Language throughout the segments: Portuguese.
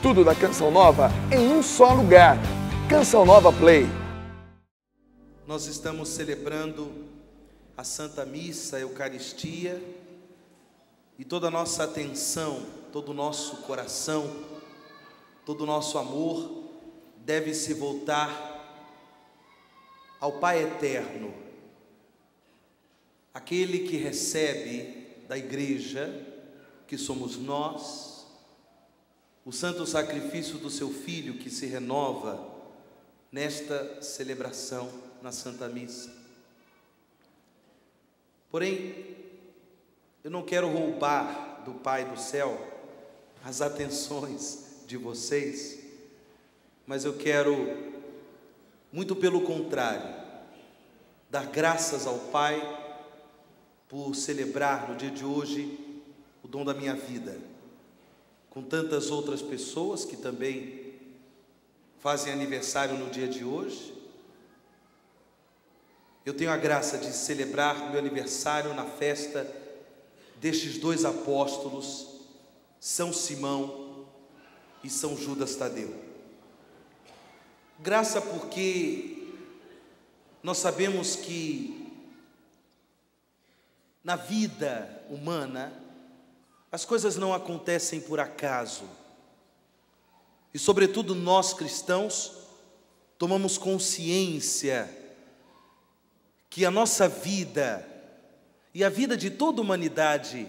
Tudo da Canção Nova em um só lugar. Canção Nova Play. Nós estamos celebrando a Santa Missa, a Eucaristia, e toda a nossa atenção, todo o nosso coração, todo o nosso amor deve se voltar ao Pai Eterno, aquele que recebe da Igreja, que somos nós, o santo sacrifício do seu Filho que se renova nesta celebração, na Santa Missa. Porém, eu não quero roubar do Pai do céu as atenções de vocês, mas eu quero, muito pelo contrário, dar graças ao Pai por celebrar no dia de hoje o dom da minha vida, com tantas outras pessoas que também fazem aniversário no dia de hoje. Eu tenho a graça de celebrar meu aniversário na festa destes dois apóstolos, São Simão e São Judas Tadeu. Graça porque nós sabemos que na vida humana as coisas não acontecem por acaso. E sobretudo nós cristãos tomamos consciência que a nossa vida e a vida de toda a humanidade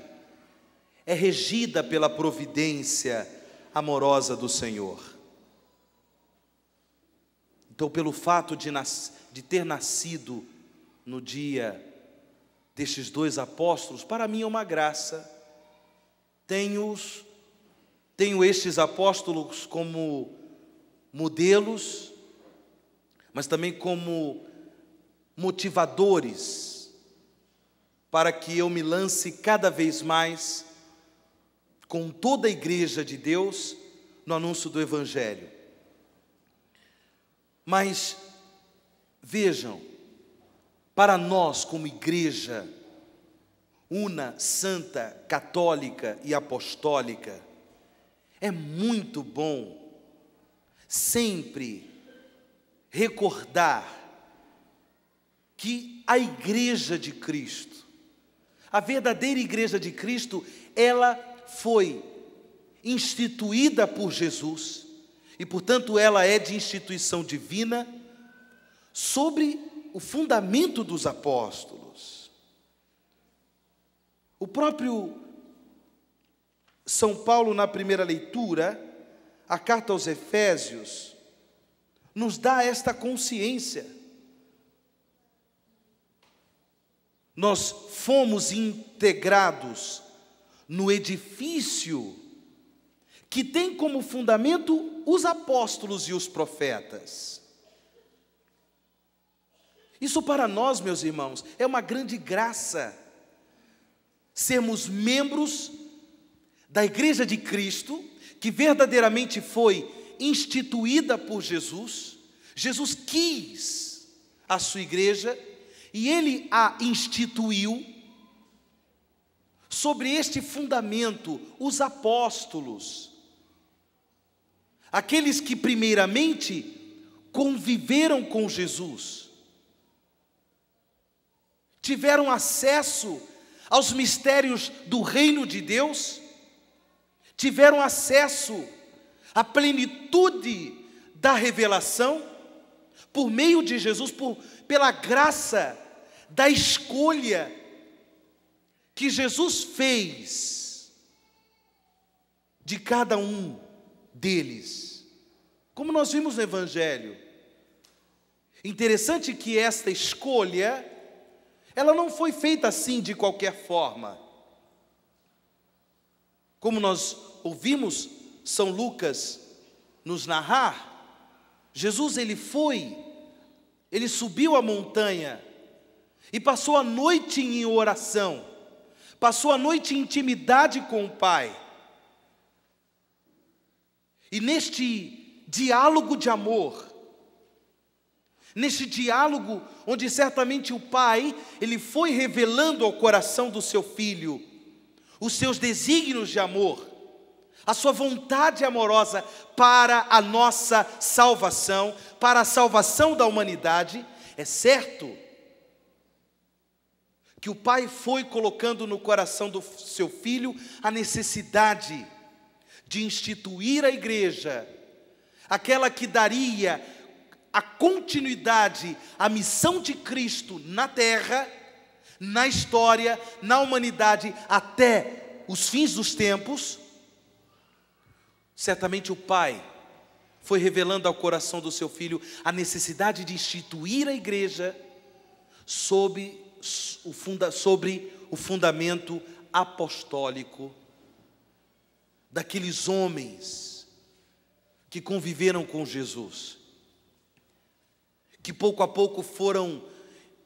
é regida pela providência amorosa do Senhor. Então, pelo fato de ter nascido no dia destes dois apóstolos, para mim é uma graça. Tenho estes apóstolos como modelos, mas também como motivadores para que eu me lance cada vez mais com toda a Igreja de Deus no anúncio do Evangelho. Mas vejam, para nós como Igreja una, santa, católica e apostólica, é muito bom sempre recordar que a Igreja de Cristo, a verdadeira Igreja de Cristo, ela foi instituída por Jesus e, portanto, ela é de instituição divina sobre o fundamento dos apóstolos. O próprio São Paulo, na primeira leitura, a carta aos Efésios, nos dá esta consciência. Nós fomos integrados no edifício que tem como fundamento os apóstolos e os profetas. Isso para nós, meus irmãos, é uma grande graça, sermos membros da Igreja de Cristo, que verdadeiramente foi instituída por Jesus. Jesus quis a sua igreja e Ele a instituiu sobre este fundamento, os apóstolos, aqueles que primeiramente conviveram com Jesus, tiveram acesso aos mistérios do reino de Deus, tiveram acesso à plenitude da revelação por meio de Jesus, pela graça da escolha que Jesus fez de cada um deles, como nós vimos no Evangelho. Interessante que esta escolha, ela não foi feita assim de qualquer forma. Como nós ouvimos São Lucas nos narrar, Jesus ele subiu a montanha e passou a noite em oração, passou a noite em intimidade com o Pai. E neste diálogo de amor, neste diálogo onde certamente o Pai, ele foi revelando ao coração do seu Filho os seus desígnios de amor, a sua vontade amorosa para a nossa salvação, para a salvação da humanidade. É certo que o Pai foi colocando no coração do seu Filho a necessidade de instituir a igreja, aquela que daria a continuidade à missão de Cristo na terra, na história, na humanidade, até os fins dos tempos. Certamente o Pai foi revelando ao coração do seu Filho a necessidade de instituir a igreja sobre o fundamento apostólico daqueles homens que conviveram com Jesus, que pouco a pouco foram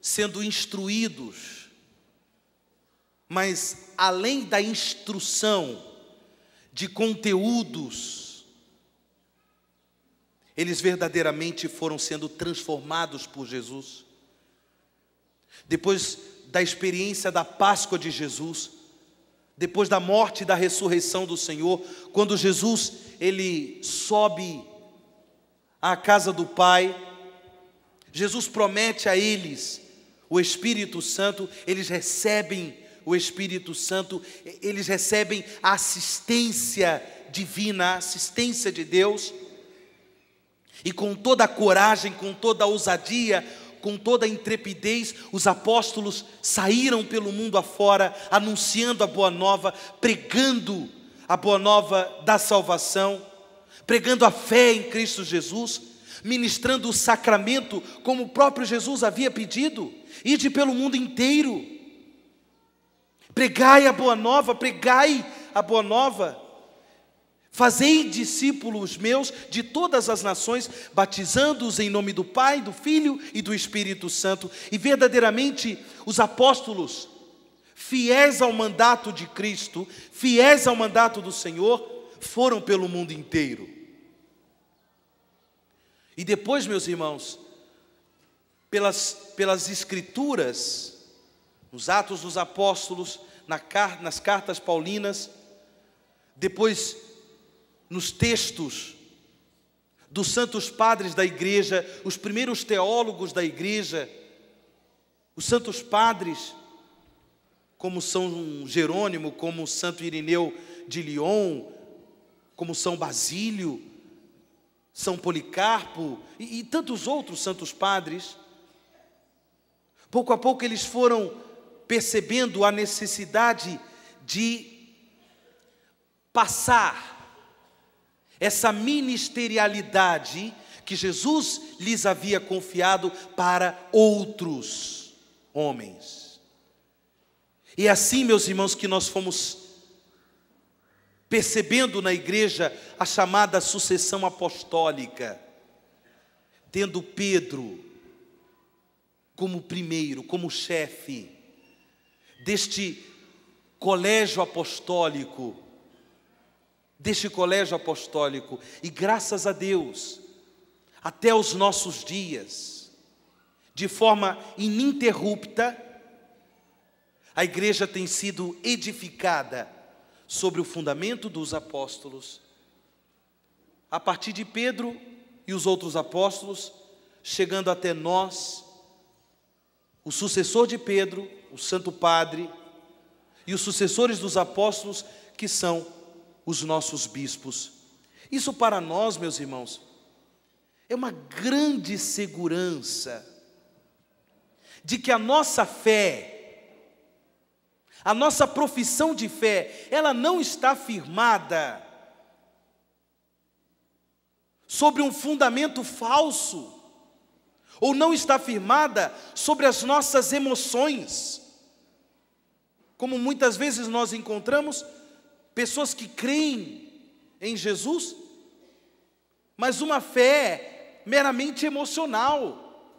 sendo instruídos, mas além da instrução de conteúdos, eles verdadeiramente foram sendo transformados por Jesus. Depois da experiência da Páscoa de Jesus, depois da morte e da ressurreição do Senhor, quando Jesus ele sobe à casa do Pai, Jesus promete a eles o Espírito Santo, eles recebem o Espírito Santo, eles recebem a assistência divina, a assistência de Deus, e com toda a coragem, com toda a ousadia, com toda a intrepidez, os apóstolos saíram pelo mundo afora, anunciando a boa nova, pregando a boa nova da salvação, pregando a fé em Cristo Jesus, ministrando o sacramento, como o próprio Jesus havia pedido. Ide pelo mundo inteiro, pregai a boa nova, pregai a boa nova. Fazei discípulos meus de todas as nações, batizando-os em nome do Pai, do Filho e do Espírito Santo. E verdadeiramente os apóstolos, fiéis ao mandato de Cristo, fiéis ao mandato do Senhor, foram pelo mundo inteiro. E depois, meus irmãos, pelas Escrituras, nos Atos dos Apóstolos, nas cartas paulinas, depois nos textos dos santos padres da igreja, os primeiros teólogos da igreja, os santos padres, como São Jerônimo, como Santo Irineu de Lyon, como São Basílio, São Policarpo e tantos outros santos padres, pouco a pouco eles foram percebendo a necessidade de passar essa ministerialidade que Jesus lhes havia confiado para outros homens. E assim, meus irmãos, que nós fomos percebendo na igreja a chamada sucessão apostólica, tendo Pedro como primeiro, como chefe deste colégio apostólico, e graças a Deus, até os nossos dias, de forma ininterrupta, a igreja tem sido edificada sobre o fundamento dos apóstolos, a partir de Pedro e os outros apóstolos, chegando até nós, o sucessor de Pedro, o Santo Padre, e os sucessores dos apóstolos, que são os nossos bispos. Isso para nós, meus irmãos, é uma grande segurança de que a nossa fé, a nossa profissão de fé, ela não está firmada sobre um fundamento falso, ou não está firmada sobre as nossas emoções, como muitas vezes nós encontramos pessoas que creem em Jesus, mas uma fé meramente emocional,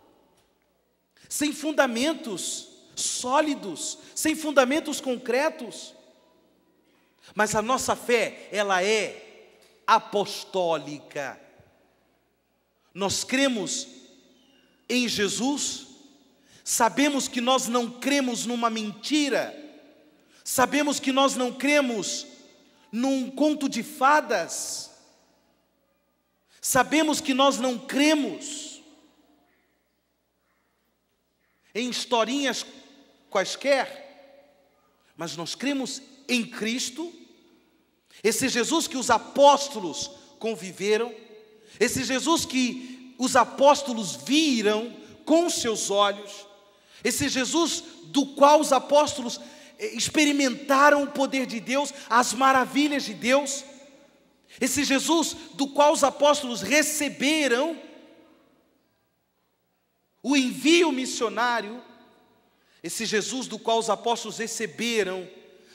sem fundamentos sólidos, sem fundamentos concretos. Mas a nossa fé, ela é apostólica. Nós cremos em Jesus, sabemos que nós não cremos numa mentira, sabemos que nós não cremos num conto de fadas. Sabemos que nós não cremos em historinhas quaisquer, mas nós cremos em Cristo, esse Jesus que os apóstolos conviveram, esse Jesus que os apóstolos viram com seus olhos, esse Jesus do qual os apóstolos experimentaram o poder de Deus, as maravilhas de Deus, esse Jesus do qual os apóstolos receberam o envio missionário, esse Jesus do qual os apóstolos receberam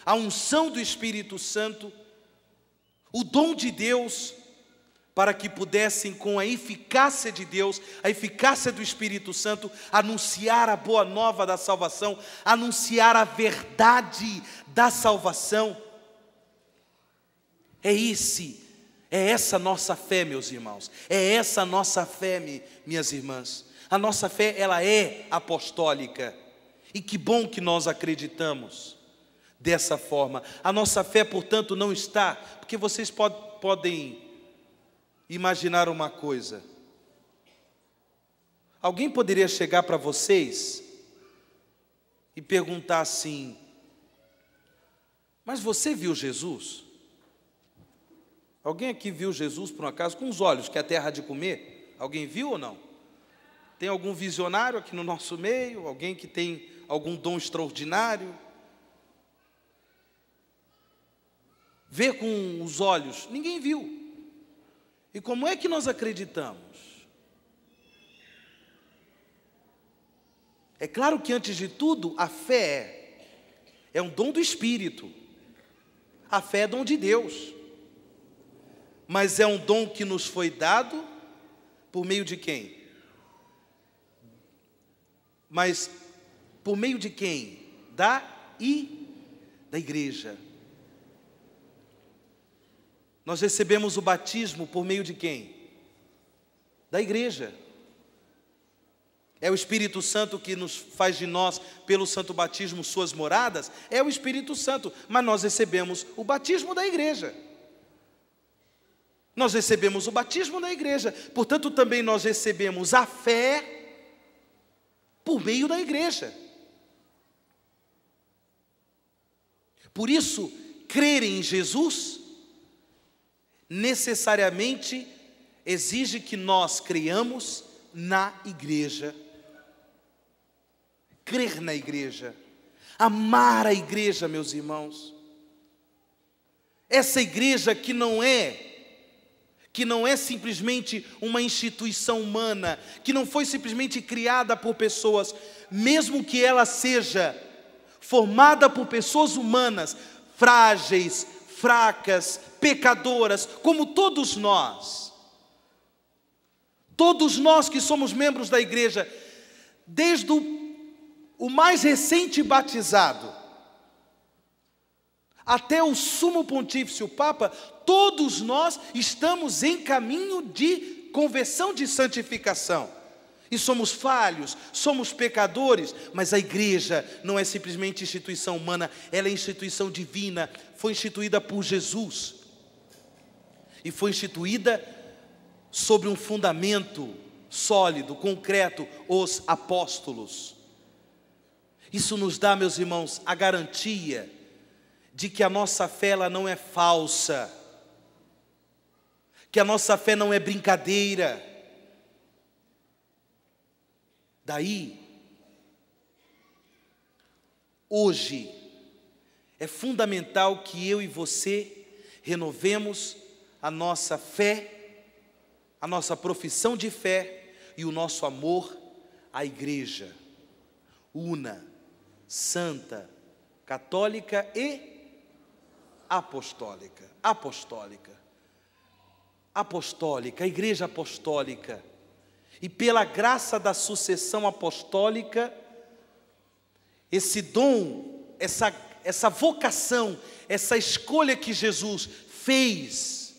a unção do Espírito Santo, o dom de Deus, para que pudessem, com a eficácia de Deus, a eficácia do Espírito Santo, anunciar a boa nova da salvação, anunciar a verdade da salvação. É essa nossa fé, meus irmãos, é essa nossa fé, minhas irmãs. A nossa fé, ela é apostólica, e que bom que nós acreditamos dessa forma. A nossa fé, portanto, não está, porque vocês podem imaginar uma coisa. Alguém poderia chegar para vocês e perguntar assim: mas você viu Jesus? Alguém aqui viu Jesus por um acaso com os olhos, que é a terra de comer? Alguém viu ou não? Tem algum visionário aqui no nosso meio? Alguém que tem algum dom extraordinário? Ver com os olhos, ninguém viu. E como é que nós acreditamos? É claro que, antes de tudo, a fé é um dom do Espírito. A fé é dom de Deus. Mas é um dom que nos foi dado por meio de quem? Mas por meio de quem? Da igreja. Nós recebemos o batismo por meio de quem? Da igreja. É o Espírito Santo que nos faz de nós, pelo santo batismo, suas moradas? É o Espírito Santo, mas nós recebemos o batismo da igreja. Nós recebemos o batismo da igreja, portanto também nós recebemos a fé por meio da igreja. Por isso, crer em Jesus necessariamente exige que nós creiamos na igreja. Crer na igreja, amar a igreja, meus irmãos. Essa igreja que não é simplesmente uma instituição humana, que não foi simplesmente criada por pessoas, mesmo que ela seja formada por pessoas humanas, frágeis, fracas, pecadoras, como todos nós que somos membros da igreja, desde o mais recente batizado até o sumo pontífice, o Papa, todos nós estamos em caminho de conversão, de santificação. E somos falhos, somos pecadores, mas a igreja não é simplesmente instituição humana, ela é instituição divina, foi instituída por Jesus. E foi instituída sobre um fundamento sólido, concreto, os apóstolos. Isso nos dá, meus irmãos, a garantia de que a nossa fé ela não é falsa, que a nossa fé não é brincadeira. Daí, hoje, é fundamental que eu e você renovemos a nossa fé, a nossa profissão de fé e o nosso amor à igreja, una, santa, católica e apostólica. A igreja apostólica. E pela graça da sucessão apostólica, esse dom, essa vocação, essa escolha que Jesus fez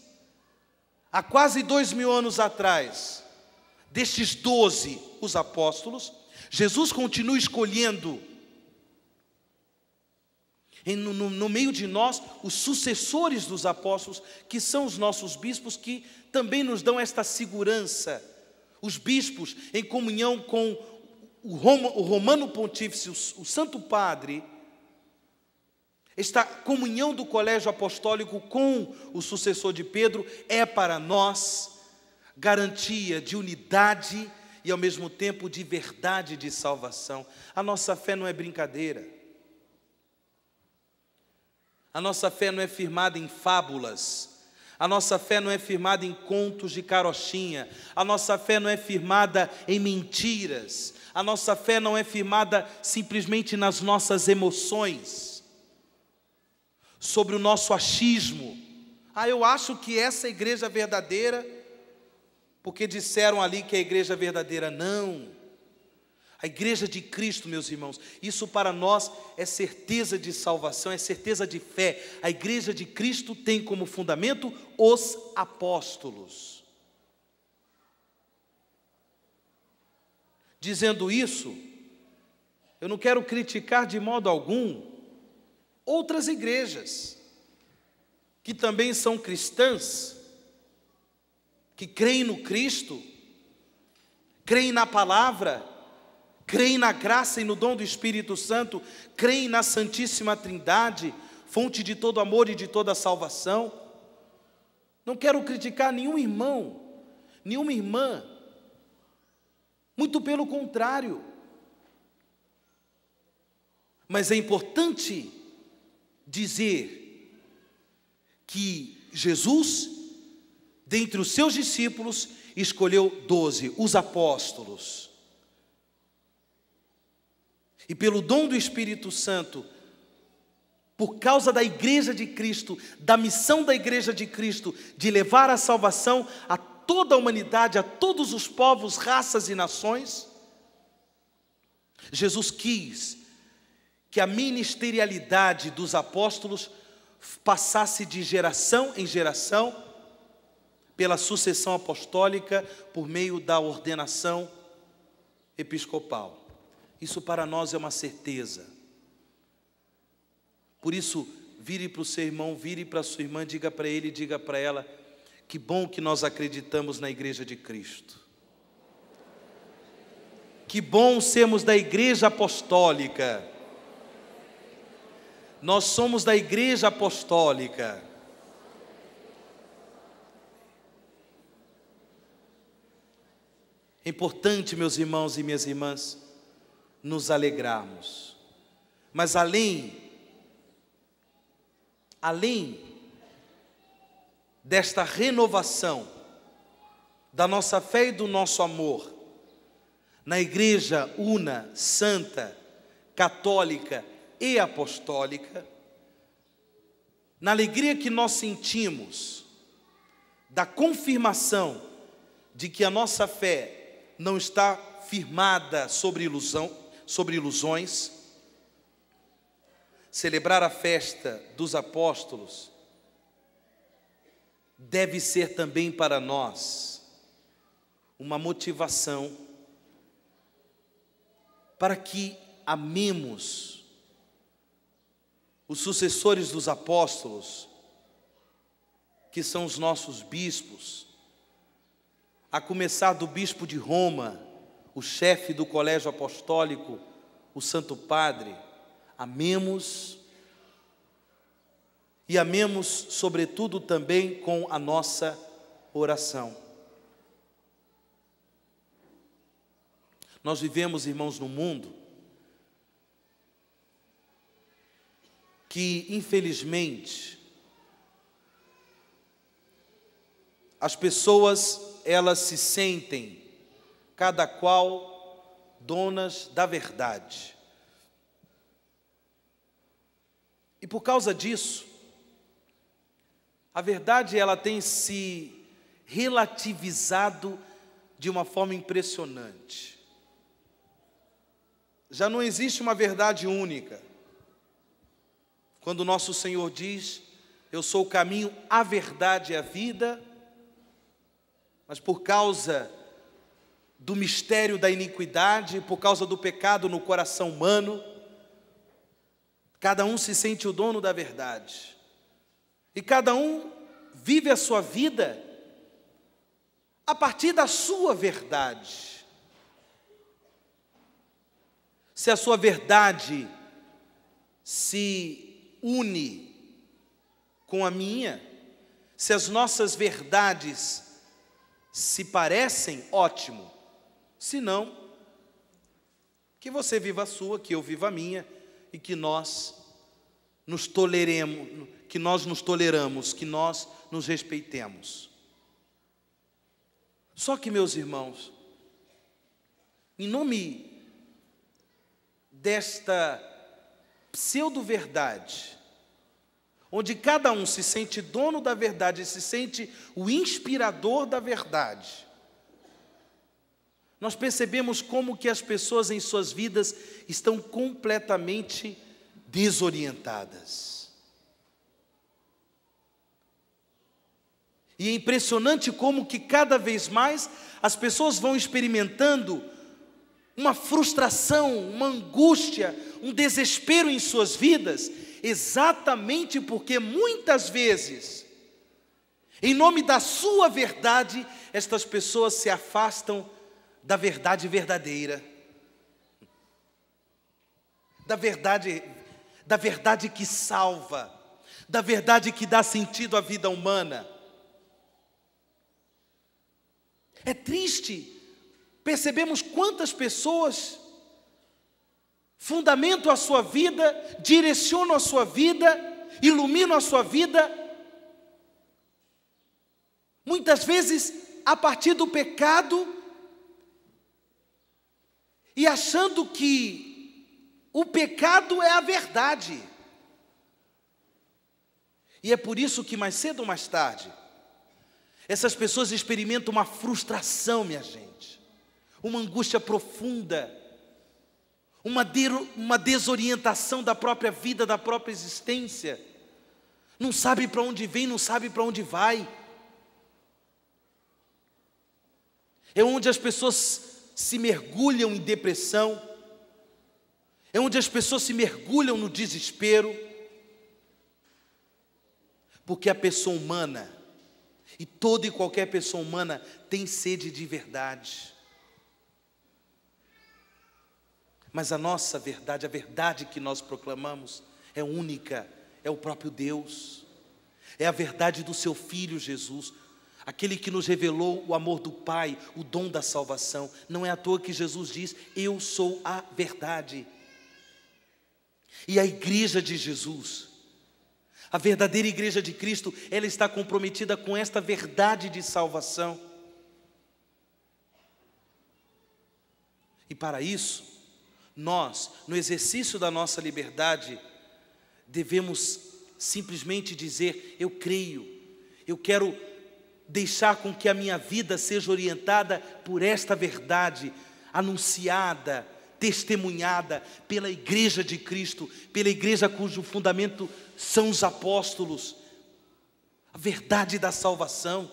há quase 2000 anos atrás, destes 12, os apóstolos, Jesus continua escolhendo No meio de nós, os sucessores dos apóstolos, que são os nossos bispos, que também nos dão esta segurança. Os bispos, em comunhão com o Romano Pontífice, o Santo Padre, esta comunhão do colégio apostólico com o sucessor de Pedro é para nós garantia de unidade e ao mesmo tempo de verdade de salvação. A nossa fé não é brincadeira. A nossa fé não é firmada em fábulas. A nossa fé não é firmada em contos de carochinha. A nossa fé não é firmada em mentiras. A nossa fé não é firmada simplesmente nas nossas emoções, sobre o nosso achismo. Eu acho que essa é a igreja verdadeira, porque disseram ali que é a igreja verdadeira. Não. A igreja de Cristo, meus irmãos, isso para nós é certeza de salvação, é certeza de fé. A igreja de Cristo tem como fundamento os apóstolos. Dizendo isso, eu não quero criticar de modo algum outras igrejas, que também são cristãs, que creem no Cristo, creem na palavra, creem na graça e no dom do Espírito Santo, creem na Santíssima Trindade, fonte de todo amor e de toda salvação. Não quero criticar nenhum irmão, nenhuma irmã, muito pelo contrário. Mas é importante dizer que Jesus, dentre os seus discípulos, escolheu 12, os apóstolos. E pelo dom do Espírito Santo, por causa da igreja de Cristo, da missão da igreja de Cristo, de levar a salvação a toda a humanidade, a todos os povos, raças e nações, Jesus quis que a ministerialidade dos apóstolos passasse de geração em geração, pela sucessão apostólica, por meio da ordenação episcopal. Isso para nós é uma certeza. Por isso, vire para o seu irmão, vire para a sua irmã, diga para ele, diga para ela, que bom que nós acreditamos na igreja de Cristo. Que bom sermos da igreja apostólica. Nós somos da igreja apostólica. É importante, meus irmãos e minhas irmãs, nos alegrarmos. Mas além desta renovação da nossa fé e do nosso amor na igreja una, santa, católica e apostólica, na alegria que nós sentimos da confirmação de que a nossa fé não está firmada sobre ilusões, celebrar a festa dos apóstolos deve ser também para nós uma motivação para que amemos os sucessores dos apóstolos, que são os nossos bispos, a começar do bispo de Roma, o chefe do colégio apostólico, o Santo Padre. Amemos e amemos sobretudo também com a nossa oração. Nós vivemos, irmãos, num mundo que, infelizmente, as pessoas, elas se sentem, cada qual, donas da verdade. E por causa disso, a verdade, ela tem se relativizado de uma forma impressionante. Já não existe uma verdade única. Quando o nosso Senhor diz, eu sou o caminho, a verdade e a vida, mas por causa do mistério da iniquidade, por causa do pecado no coração humano, Cada um se sente o dono da verdade. E cada um vive a sua vida a partir da sua verdade. Se a sua verdade se une com a minha, se as nossas verdades se parecem, ótimo. Se não, que você viva a sua, que eu viva a minha, e que nós nos toleremos, que nós nos respeitemos. Só que, meus irmãos, em nome desta pseudo-verdade, onde cada um se sente dono da verdade, se sente o inspirador da verdade, nós percebemos como que as pessoas em suas vidas estão completamente desorientadas. E é impressionante como que cada vez mais as pessoas vão experimentando uma frustração, uma angústia, um desespero em suas vidas, exatamente porque muitas vezes, em nome da sua verdade, estas pessoas se afastam da verdade verdadeira, da verdade que salva, da verdade que dá sentido à vida humana. É triste, percebemos quantas pessoas fundamentam a sua vida, direcionam a sua vida, iluminam a sua vida, muitas vezes a partir do pecado, e achando que o pecado é a verdade. E é por isso que mais cedo ou mais tarde, essas pessoas experimentam uma frustração, minha gente, uma angústia profunda, uma desorientação da própria vida, da própria existência. Não sabe para onde vem, não sabe para onde vai. É onde as pessoas se mergulham em depressão, é onde as pessoas se mergulham no desespero, porque a pessoa humana, e toda e qualquer pessoa humana, tem sede de verdade. Mas a nossa verdade, a verdade que nós proclamamos, é única, é o próprio Deus, é a verdade do seu Filho Jesus, aquele que nos revelou o amor do Pai, o dom da salvação. Não é à toa que Jesus diz: eu sou a verdade. E a igreja de Jesus, a verdadeira igreja de Cristo, ela está comprometida com esta verdade de salvação. E para isso, nós, no exercício da nossa liberdade, devemos simplesmente dizer: eu creio, eu quero deixar com que a minha vida seja orientada por esta verdade, anunciada, testemunhada pela igreja de Cristo, pela igreja cujo fundamento são os apóstolos, a verdade da salvação.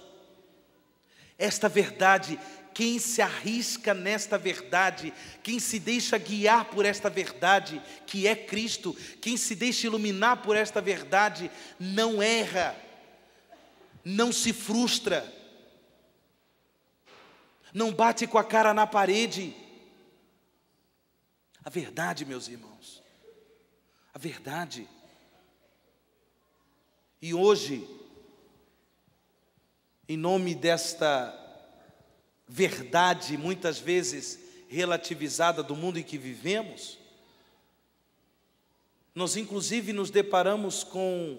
Esta verdade, quem se arrisca nesta verdade, quem se deixa guiar por esta verdade, que é Cristo, quem se deixa iluminar por esta verdade, não erra, não se frustra, não bate com a cara na parede. A verdade, meus irmãos, a verdade. E hoje, em nome desta verdade, muitas vezes relativizada do mundo em que vivemos, nós inclusive nos deparamos com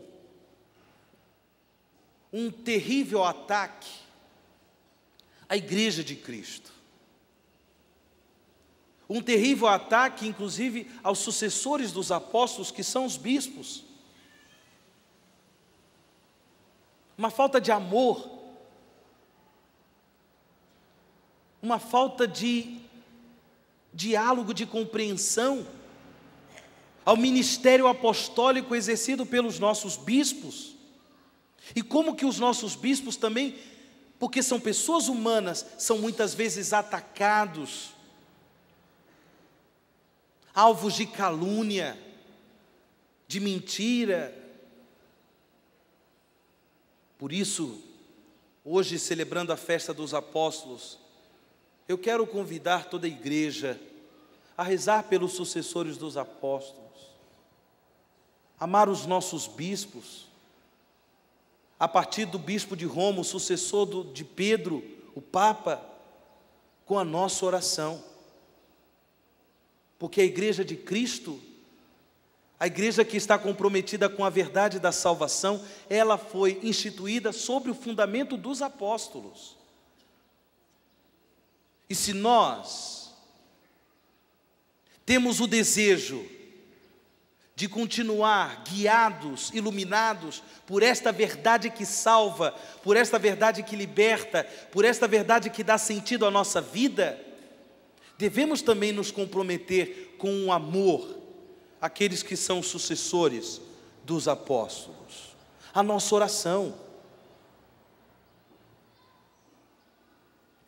um terrível ataque à igreja de Cristo. Um terrível ataque, inclusive, aos sucessores dos apóstolos, que são os bispos. Uma falta de amor, uma falta de diálogo, de compreensão ao ministério apostólico exercido pelos nossos bispos. E como que os nossos bispos também, porque são pessoas humanas, são muitas vezes atacados, alvos de calúnia, de mentira. Por isso, hoje, celebrando a festa dos apóstolos, eu quero convidar toda a igreja a rezar pelos sucessores dos apóstolos, amar os nossos bispos, a partir do bispo de Roma, o sucessor de Pedro, o Papa, com a nossa oração. Porque a igreja de Cristo, a igreja que está comprometida com a verdade da salvação, ela foi instituída sobre o fundamento dos apóstolos. E se nós temos o desejo de continuar guiados, iluminados por esta verdade que salva, por esta verdade que liberta, por esta verdade que dá sentido à nossa vida, devemos também nos comprometer com o amor àqueles que são sucessores dos apóstolos. A nossa oração.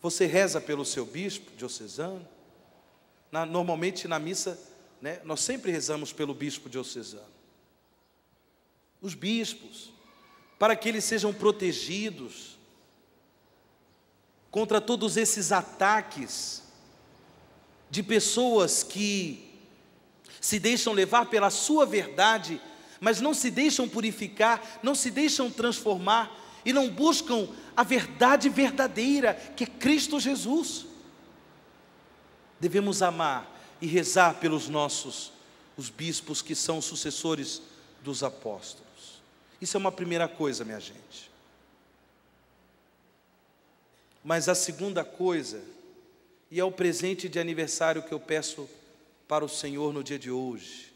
Você reza pelo seu bispo diocesano? Normalmente na missa, nós sempre rezamos pelo bispo diocesano. Os bispos, para que eles sejam protegidos contra todos esses ataques de pessoas que se deixam levar pela sua verdade, mas não se deixam purificar, não se deixam transformar e não buscam a verdade verdadeira, que é Cristo Jesus. Devemos amar e rezar pelos os bispos que são sucessores dos apóstolos. Isso é uma primeira coisa, minha gente. Mas a segunda coisa, e é o presente de aniversário que eu peço para o Senhor no dia de hoje,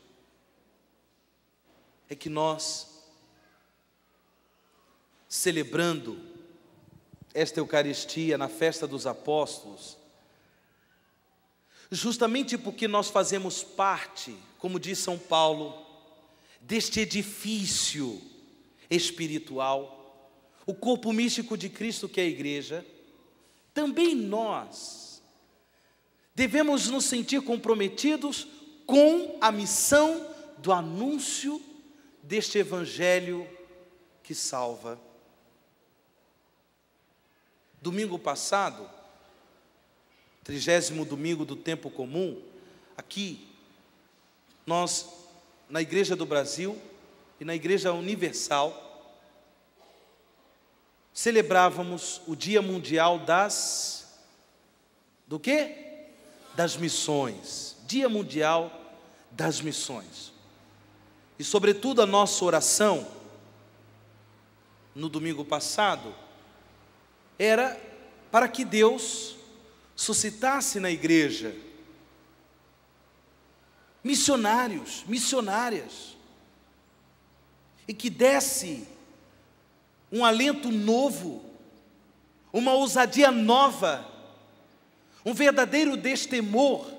é que nós, celebrando esta Eucaristia na festa dos apóstolos, justamente porque nós fazemos parte, como diz São Paulo, deste edifício espiritual, o corpo místico de Cristo que é a igreja, também nós devemos nos sentir comprometidos com a missão do anúncio deste evangelho que salva. Domingo passado, 30º domingo do tempo comum, aqui, nós, na Igreja do Brasil e na Igreja Universal, celebrávamos o Dia Mundial do quê? Das missões. Dia Mundial das Missões. E sobretudo a nossa oração, no domingo passado, era para que Deus suscitasse na igreja missionários, missionárias, e que desse um alento novo, uma ousadia nova, um verdadeiro destemor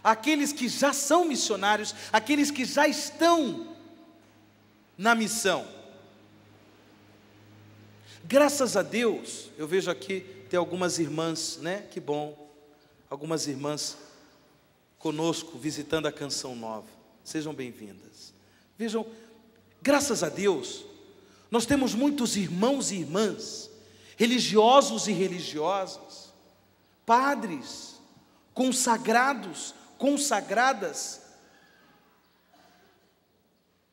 àqueles que já são missionários, àqueles que já estão na missão. Graças a Deus, eu vejo aqui, tem algumas irmãs, que bom, algumas irmãs conosco, visitando a Canção Nova, sejam bem-vindas. Vejam, graças a Deus, nós temos muitos irmãos e irmãs, religiosos e religiosas, padres, consagrados, consagradas,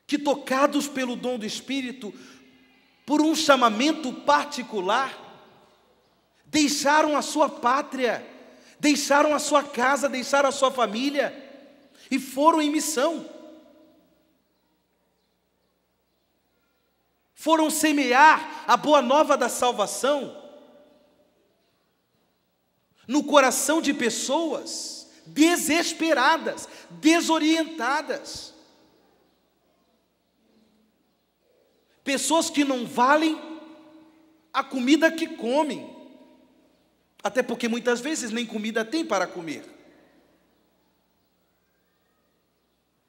que tocados pelo dom do Espírito, por um chamamento particular, deixaram a sua pátria, deixaram a sua casa, deixaram a sua família e foram em missão. Foram semear a boa nova da salvação no coração de pessoas desesperadas, desorientadas. Pessoas que não valem a comida que comem. Até porque muitas vezes nem comida tem para comer.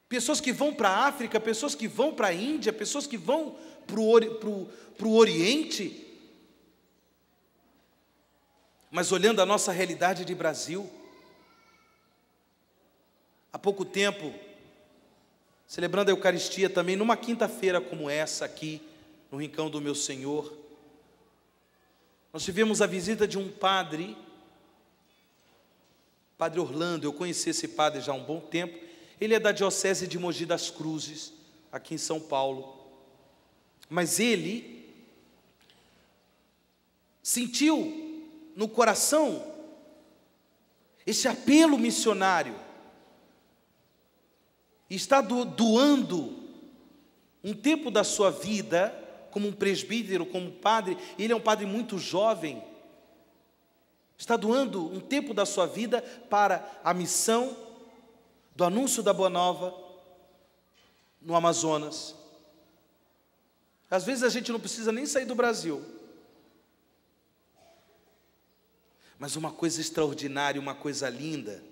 Pessoas que vão para a África, pessoas que vão para a Índia, pessoas que vão para o Oriente. Mas olhando a nossa realidade de Brasil, há pouco tempo, celebrando a Eucaristia também, numa quinta-feira como essa aqui, no Rincão do Meu Senhor, nós tivemos a visita de um padre, Padre Orlando. Eu conheci esse padre já há um bom tempo. Ele é da Diocese de Mogi das Cruzes, aqui em São Paulo. Mas ele sentiu no coração esse apelo missionário e está doando um tempo da sua vida como um presbítero, como padre. Ele é um padre muito jovem, está doando um tempo da sua vida para a missão do anúncio da Boa Nova no Amazonas. Às vezes a gente não precisa nem sair do Brasil, mas uma coisa extraordinária, uma coisa linda,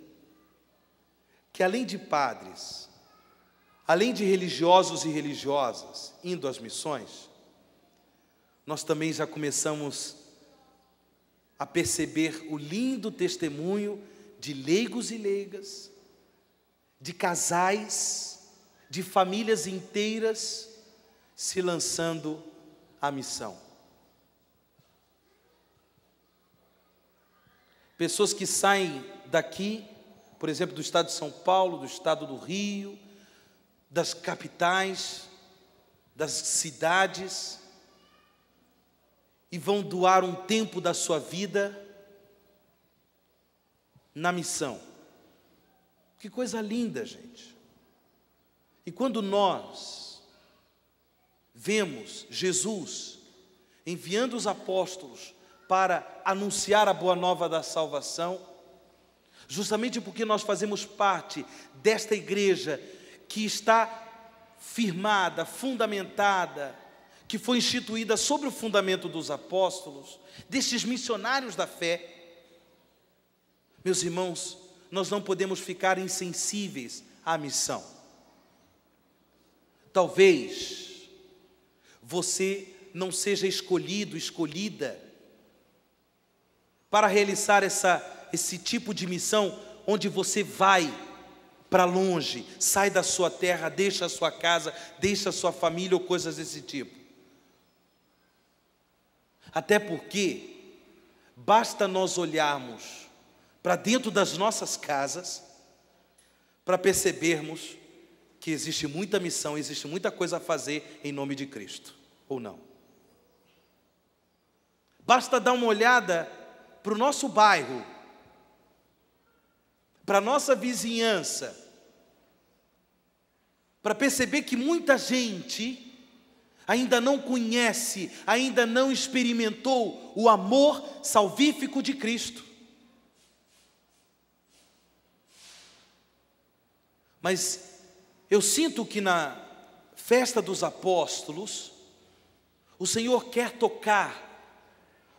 que além de padres, além de religiosos e religiosas indo às missões, nós também já começamos a perceber o lindo testemunho de leigos e leigas, de casais, de famílias inteiras se lançando à missão. Pessoas que saem daqui, por exemplo, do estado de São Paulo, do estado do Rio, das capitais, das cidades, e vão doar um tempo da sua vida na missão. Que coisa linda, gente. E quando nós vemos Jesus enviando os apóstolos para anunciar a boa nova da salvação, justamente porque nós fazemos parte desta igreja que está firmada, fundamentada, que foi instituída sobre o fundamento dos apóstolos, destes missionários da fé, meus irmãos, nós não podemos ficar insensíveis à missão. Talvez você não seja escolhido, escolhida para realizar esse tipo de missão, onde você vai para longe, sai da sua terra, deixa a sua casa, deixa a sua família ou coisas desse tipo. Até porque basta nós olharmos para dentro das nossas casas para percebermos que existe muita missão, existe muita coisa a fazer em nome de Cristo, ou não? Basta dar uma olhada para o nosso bairro, para a nossa vizinhança, para perceber que muita gente ainda não conhece, ainda não experimentou o amor salvífico de Cristo. Mas eu sinto que na festa dos apóstolos, o Senhor quer tocar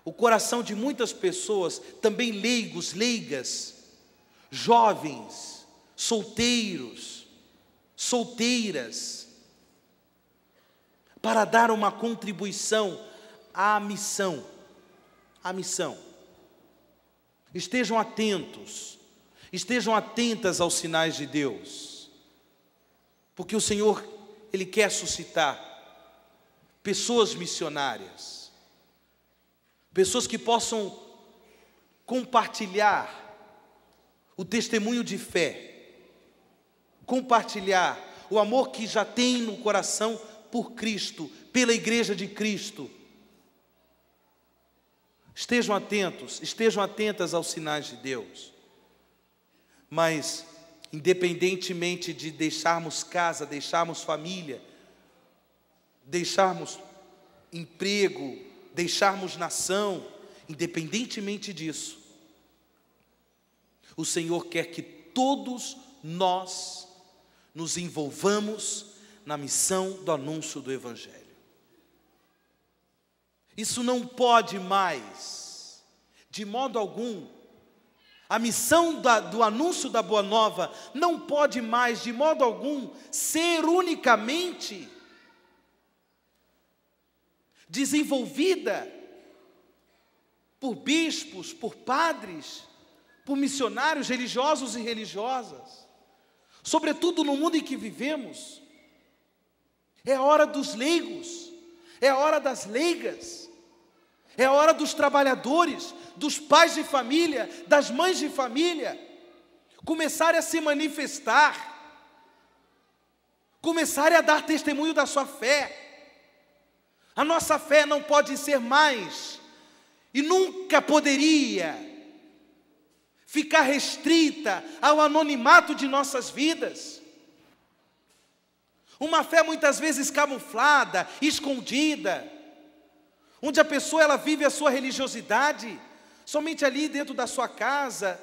o coração de muitas pessoas, também leigos, leigas, jovens, solteiros, solteiras, para dar uma contribuição à missão. À missão. Estejam atentos, estejam atentas aos sinais de Deus, porque o Senhor, Ele quer suscitar pessoas missionárias, pessoas que possam compartilhar o testemunho de fé, compartilhar o amor que já tem no coração por Cristo, pela igreja de Cristo. Estejam atentos, estejam atentas aos sinais de Deus. Mas, independentemente de deixarmos casa, deixarmos família, deixarmos emprego, deixarmos nação, independentemente disso, o Senhor quer que todos nós nos envolvamos na missão do anúncio do Evangelho. Isso não pode mais, de modo algum, a missão do anúncio da Boa Nova não pode mais, de modo algum, ser unicamente desenvolvida por bispos, por padres, por missionários religiosos e religiosas. Sobretudo no mundo em que vivemos, É a hora dos leigos, é a hora das leigas, é a hora dos trabalhadores, dos pais de família, das mães de família, começarem a se manifestar, começarem a dar testemunho da sua fé. A nossa fé não pode ser mais, e nunca poderia ficar restrita ao anonimato de nossas vidas. Uma fé muitas vezes camuflada, escondida, onde a pessoa ela vive a sua religiosidade somente ali dentro da sua casa,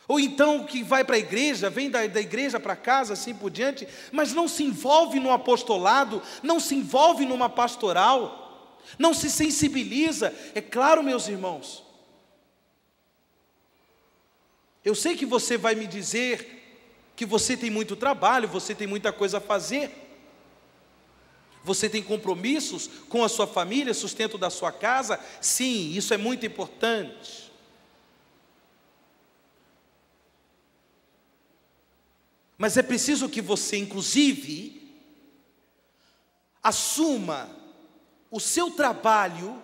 ou então que vai para a igreja, vem da igreja para casa, assim por diante, mas não se envolve no apostolado, não se envolve numa pastoral, não se sensibiliza. É claro, meus irmãos, eu sei que você vai me dizer que você tem muito trabalho, você tem muita coisa a fazer, você tem compromissos com a sua família, sustento da sua casa. Sim, isso é muito importante. Mas é preciso que você, inclusive, assuma o seu trabalho.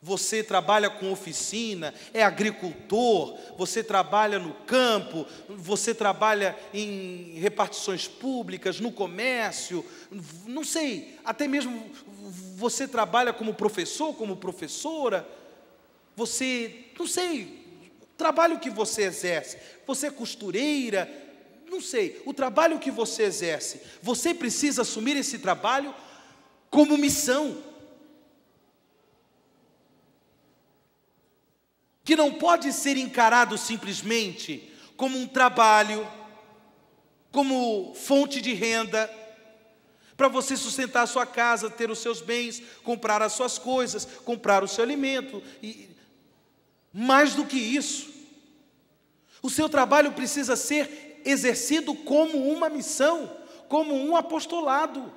Você trabalha com oficina, é agricultor, você trabalha no campo, você trabalha em repartições públicas, no comércio, não sei, até mesmo você trabalha como professor, como professora, você, não sei, o trabalho que você exerce, você é costureira, não sei, o trabalho que você exerce, você precisa assumir esse trabalho como missão, que não pode ser encarado simplesmente como um trabalho, como fonte de renda, para você sustentar a sua casa, ter os seus bens, comprar as suas coisas, comprar o seu alimento, e mais do que isso, o seu trabalho precisa ser exercido como uma missão, como um apostolado.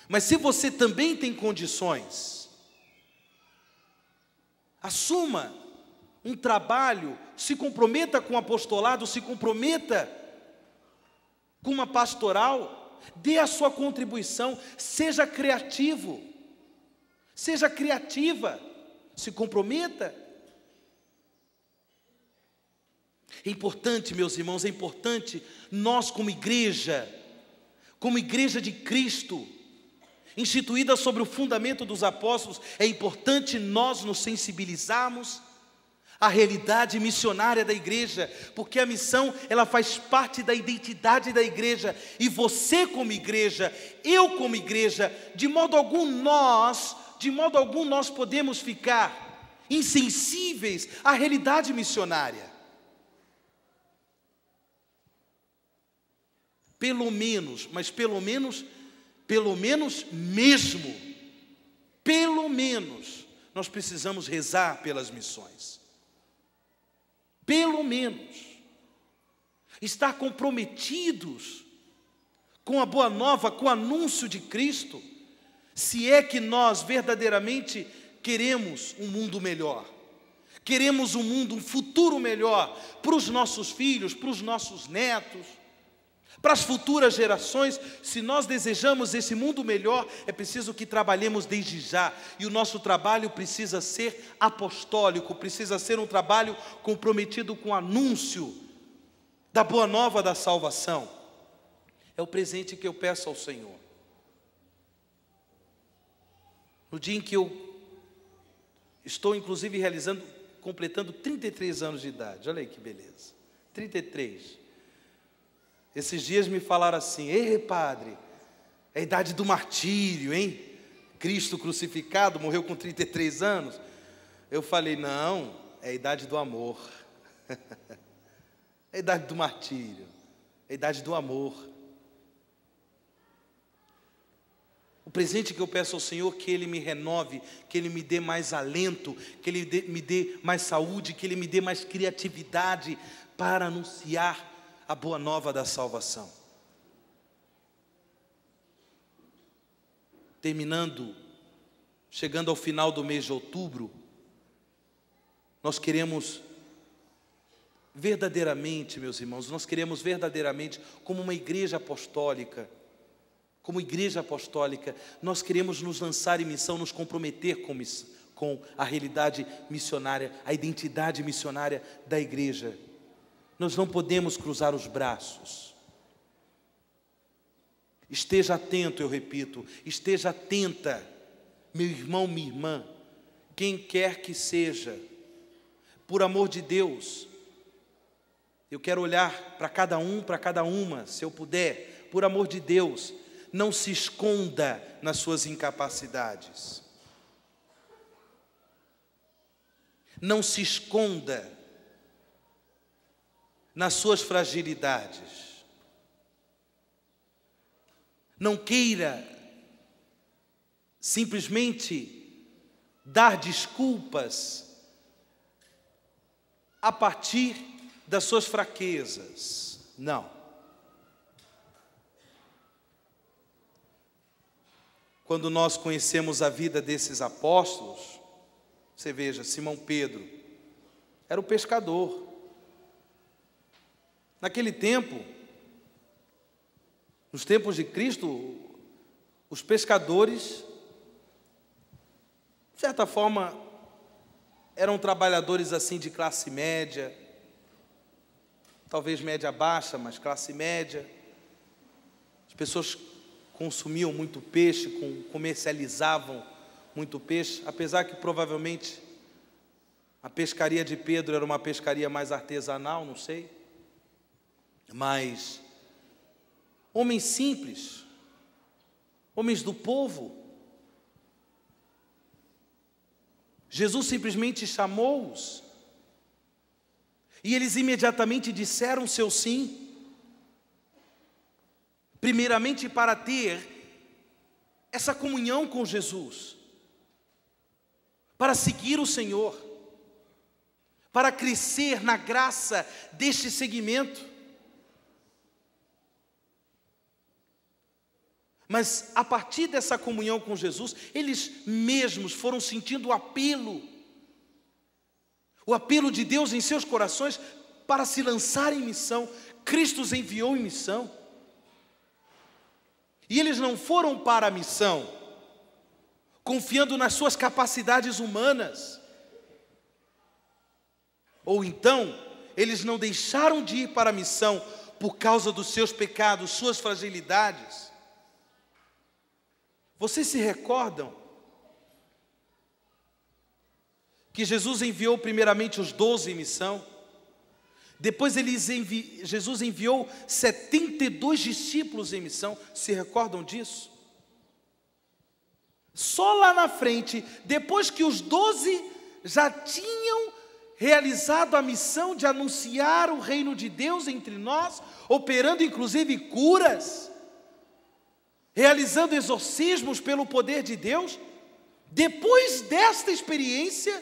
Mas se você também tem condições, assuma um trabalho, se comprometa com o apostolado, se comprometa com uma pastoral, dê a sua contribuição, seja criativo, seja criativa, se comprometa. É importante, meus irmãos, é importante nós como igreja de Cristo, instituída sobre o fundamento dos apóstolos, é importante nós nos sensibilizarmos à realidade missionária da igreja, porque a missão, ela faz parte da identidade da igreja, e você como igreja, eu como igreja, de modo algum nós podemos ficar insensíveis à realidade missionária. Pelo menos nós precisamos rezar pelas missões. Pelo menos estar comprometidos com a boa nova, com o anúncio de Cristo, se é que nós verdadeiramente queremos um mundo melhor, queremos um futuro melhor para os nossos filhos, para os nossos netos, para as futuras gerações. Se nós desejamos esse mundo melhor, é preciso que trabalhemos desde já, e o nosso trabalho precisa ser apostólico, precisa ser um trabalho comprometido com o anúncio da boa nova da salvação. É o presente que eu peço ao Senhor. No dia em que eu estou inclusive completando 33 anos de idade, olha aí que beleza, 33. Esses dias me falaram assim: ei, padre, é a idade do martírio, hein? Cristo crucificado morreu com 33 anos. Eu falei: não, é a idade do amor. É a idade do martírio, é a idade do amor. O presente que eu peço ao Senhor, que Ele me renove, que Ele me dê mais alento, que Ele me dê mais saúde, que Ele me dê mais criatividade para anunciar a boa nova da salvação. Chegando ao final do mês de outubro, nós queremos verdadeiramente, meus irmãos, nós queremos verdadeiramente, como uma igreja apostólica, nós queremos nos lançar em missão, nos comprometer com a realidade missionária, a identidade missionária da igreja. Nós não podemos cruzar os braços. Esteja atento, eu repito, esteja atenta, meu irmão, minha irmã, quem quer que seja, por amor de Deus, eu quero olhar para cada um, para cada uma, se eu puder, por amor de Deus, não se esconda nas suas incapacidades. Não se esconda nas suas fragilidades. Não queira simplesmente dar desculpas a partir das suas fraquezas. Não. Quando nós conhecemos a vida desses apóstolos, você veja, Simão Pedro era o pescador. Naquele tempo, nos tempos de Cristo, os pescadores, de certa forma, eram trabalhadores assim de classe média, talvez média baixa, mas classe média. As pessoas consumiam muito peixe, comercializavam muito peixe, apesar que provavelmente a pescaria de Pedro era uma pescaria mais artesanal, não sei. Mas homens simples, homens do povo, Jesus simplesmente chamou-os e eles imediatamente disseram seu sim, primeiramente para ter essa comunhão com Jesus, para seguir o Senhor, para crescer na graça deste segmento. Mas a partir dessa comunhão com Jesus, eles mesmos foram sentindo o apelo de Deus em seus corações para se lançar em missão. Cristo os enviou em missão. E eles não foram para a missão confiando nas suas capacidades humanas. Ou então, eles não deixaram de ir para a missão por causa dos seus pecados, suas fragilidades. Vocês se recordam que Jesus enviou primeiramente os 12 em missão? Depois Jesus enviou 72 discípulos em missão. Se recordam disso? Só lá na frente, depois que os 12 já tinham realizado a missão de anunciar o reino de Deus entre nós, operando inclusive curas, realizando exorcismos pelo poder de Deus, depois desta experiência,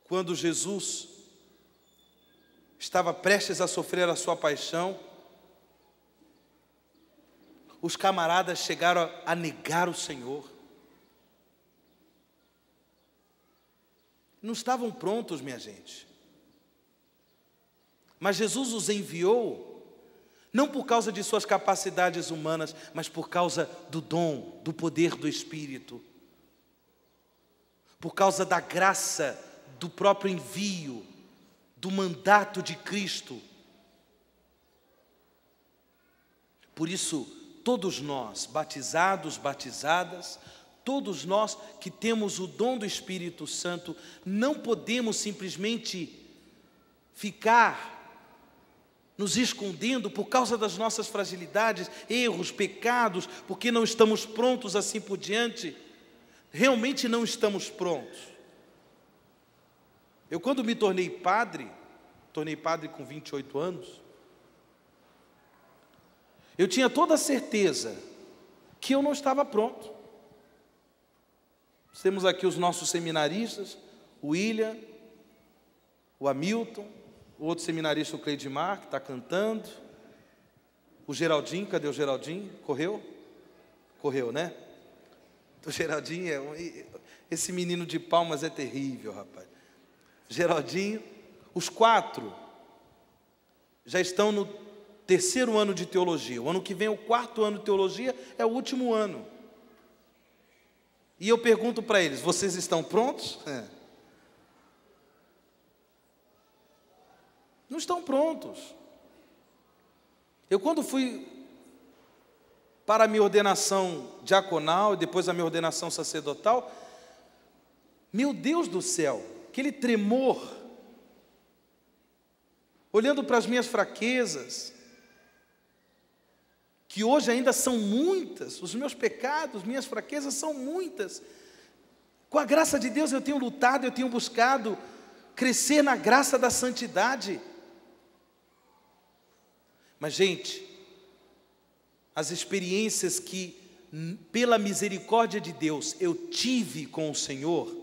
quando Jesus estava prestes a sofrer a sua paixão, os camaradas chegaram a negar o Senhor. Não estavam prontos, minha gente. Mas Jesus os enviou, não por causa de suas capacidades humanas, mas por causa do dom, do poder do Espírito. Por causa da graça, do próprio envio, do mandato de Cristo. Por isso, todos nós, batizados, batizadas, todos nós que temos o dom do Espírito Santo, não podemos simplesmente ficar nos escondendo por causa das nossas fragilidades, erros, pecados, porque não estamos prontos assim por diante. Realmente não estamos prontos. Eu, quando me tornei padre com 28 anos, eu tinha toda a certeza que eu não estava pronto. Temos aqui os nossos seminaristas, o William, o Hamilton, o outro seminarista, o Cleidmar, que está cantando, o Geraldinho, cadê o Geraldinho? Correu? Correu, né? O Geraldinho, esse menino de Palmas é terrível, rapaz. Geraldinho, Os 4 já estão no 3º ano de teologia. O ano que vem é o 4º ano de teologia, é o último ano. E eu pergunto para eles: vocês estão prontos? Não estão prontos. Eu, quando fui para a minha ordenação diaconal e depois a minha ordenação sacerdotal, meu Deus do céu, aquele tremor, olhando para as minhas fraquezas, que hoje ainda são muitas, os meus pecados, minhas fraquezas são muitas. Com a graça de Deus eu tenho lutado, eu tenho buscado crescer na graça da santidade. Mas, gente, as experiências que, pela misericórdia de Deus, eu tive com o Senhor,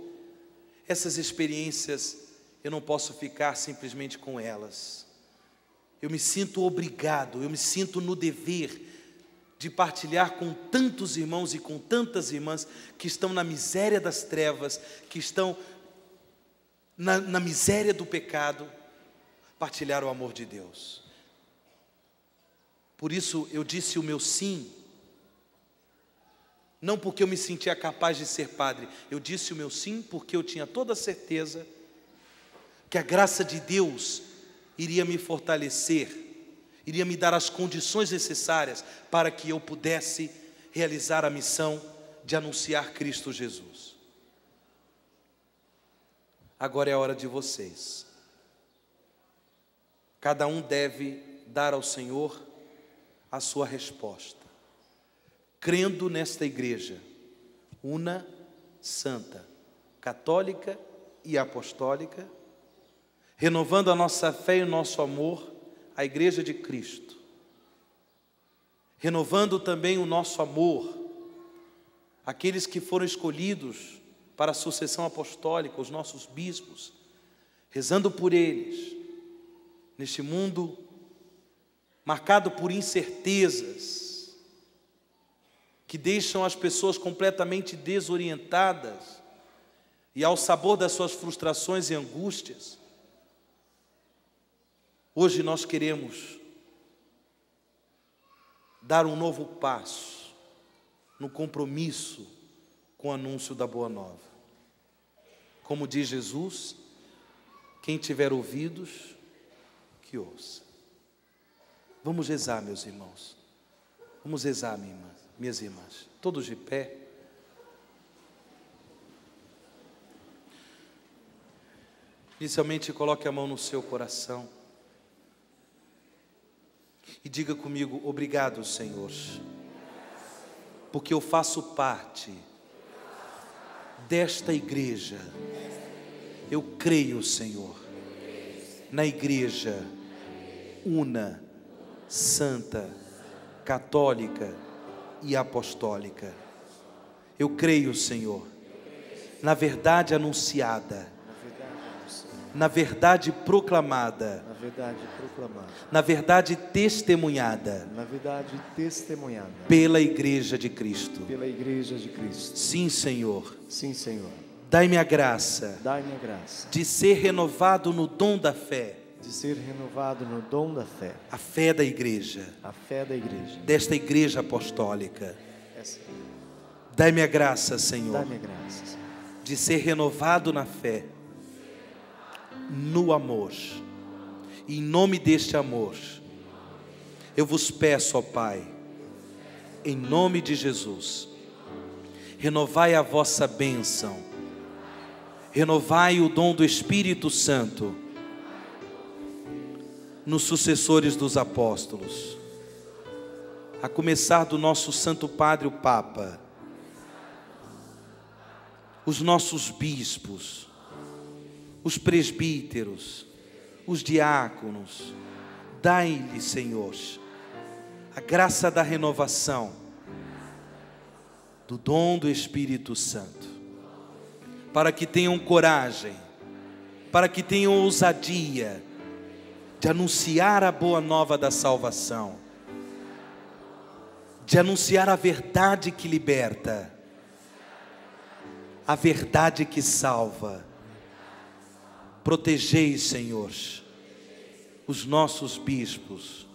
essas experiências, eu não posso ficar simplesmente com elas. Eu me sinto obrigado, eu me sinto no dever de partilhar com tantos irmãos e com tantas irmãs que estão na miséria das trevas, que estão na miséria do pecado, partilhar o amor de Deus. Por isso eu disse o meu sim, não porque eu me sentia capaz de ser padre, eu disse o meu sim porque eu tinha toda a certeza que a graça de Deus iria me fortalecer, iria me dar as condições necessárias para que eu pudesse realizar a missão de anunciar Cristo Jesus. Agora é a hora de vocês. Cada um deve dar ao Senhor a sua resposta, crendo nesta igreja, una, santa, católica e apostólica, renovando a nossa fé e o nosso amor à igreja de Cristo, renovando também o nosso amor àqueles que foram escolhidos para a sucessão apostólica, os nossos bispos, rezando por eles, neste mundo marcado por incertezas, que deixam as pessoas completamente desorientadas e ao sabor das suas frustrações e angústias. Hoje nós queremos dar um novo passo no compromisso com o anúncio da Boa Nova. Como diz Jesus, quem tiver ouvidos, que ouça. Vamos rezar, meus irmãos. Vamos rezar, minhas irmãs. Todos de pé. Inicialmente, coloque a mão no seu coração e diga comigo: obrigado, Senhor, porque eu faço parte desta igreja. Eu creio, Senhor, na igreja una, santa, católica e apostólica. Eu creio, Senhor, na verdade anunciada, na verdade proclamada, na verdade testemunhada, pela Igreja de Cristo. Sim, Senhor. Sim, Senhor. Dai-me a graça de ser renovado no dom da fé. A fé da igreja. Desta igreja apostólica. Dai-me a graça, Senhor, de ser renovado na fé, no amor. E em nome deste amor, eu vos peço, ó Pai, em nome de Jesus, renovai a vossa bênção, renovai o dom do Espírito Santo nos sucessores dos apóstolos, a começar do nosso Santo Padre o Papa, os nossos bispos, os presbíteros, os diáconos. Dai-lhe, Senhor, a graça da renovação, do dom do Espírito Santo, para que tenham coragem, para que tenham ousadia de anunciar a boa nova da salvação, de anunciar a verdade que liberta, a verdade que salva, Protegei, Senhor, os nossos bispos.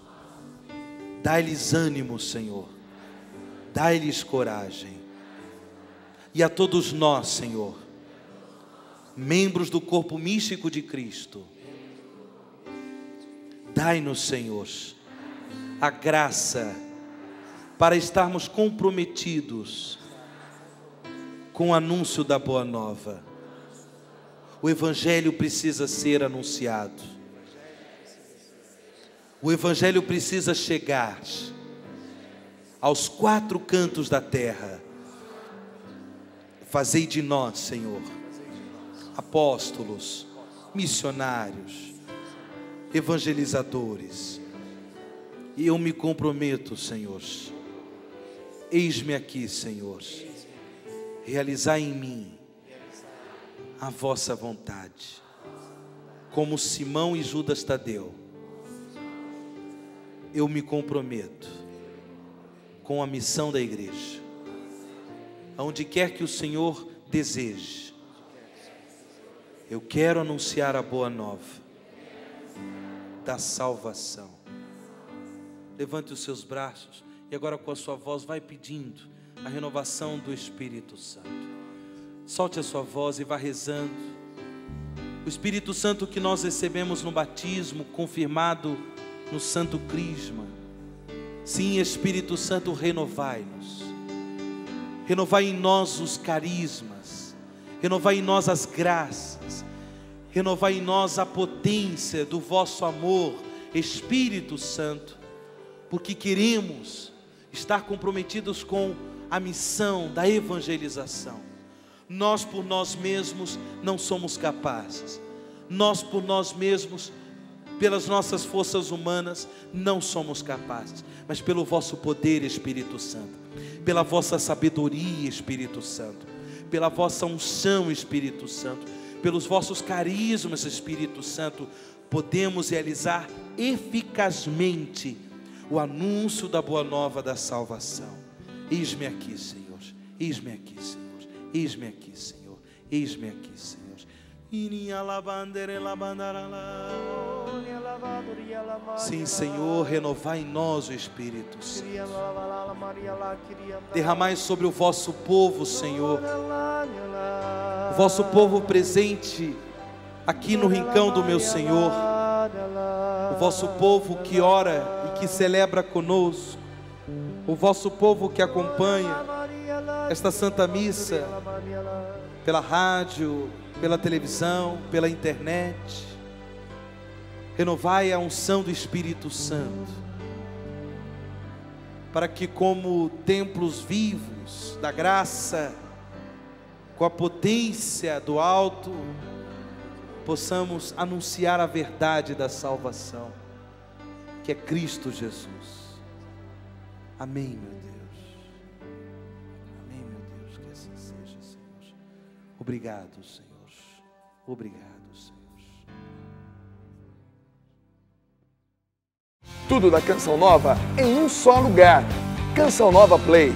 Dai-lhes ânimo, Senhor. Dai-lhes coragem. E a todos nós, Senhor, membros do corpo místico de Cristo, dai-nos, Senhor, a graça para estarmos comprometidos com o anúncio da Boa Nova. O Evangelho precisa ser anunciado. O Evangelho precisa chegar aos quatro cantos da terra. Fazei de nós, Senhor, apóstolos, missionários, evangelizadores. E eu me comprometo, Senhor, eis-me aqui, Senhor, realizar em mim a vossa vontade, como Simão e Judas Tadeu. Eu me comprometo com a missão da igreja, aonde quer que o Senhor deseje. Eu quero anunciar a boa nova da salvação. Levante os seus braços e agora com a sua voz vai pedindo a renovação do Espírito Santo. Solte a sua voz e vá rezando. O Espírito Santo que nós recebemos no batismo, confirmado no Santo Crisma. Sim, Espírito Santo, renovai-nos. Renovai em nós os carismas. Renovai em nós as graças. Renovai em nós a potência do vosso amor, Espírito Santo, porque queremos estar comprometidos com a missão da evangelização. Nós por nós mesmos não somos capazes. Nós por nós mesmos, pelas nossas forças humanas, não somos capazes. Mas pelo vosso poder, Espírito Santo, pela vossa sabedoria, Espírito Santo, pela vossa unção, Espírito Santo, pelos vossos carismas, Espírito Santo, podemos realizar eficazmente o anúncio da boa nova da salvação. Eis-me aqui, Senhor. Eis-me aqui, Senhor. Eis-me aqui, Senhor. Eis-me aqui, Senhor. Sim, Senhor, renovai em nós o Espírito Santo. Derramai sobre o vosso povo, Senhor, o vosso povo presente aqui no rincão do meu Senhor, o vosso povo que ora e que celebra conosco, o vosso povo que acompanha esta Santa Missa pela rádio, pela televisão, pela internet. Renovai a unção do Espírito Santo, para que como templos vivos da graça, com a potência do alto, possamos anunciar a verdade da salvação, que é Cristo Jesus. Amém, meu Deus. Amém, meu Deus, que assim seja, Senhor. Obrigado, Senhor. Obrigado, Senhor. Tudo da Canção Nova em um só lugar. Canção Nova Play.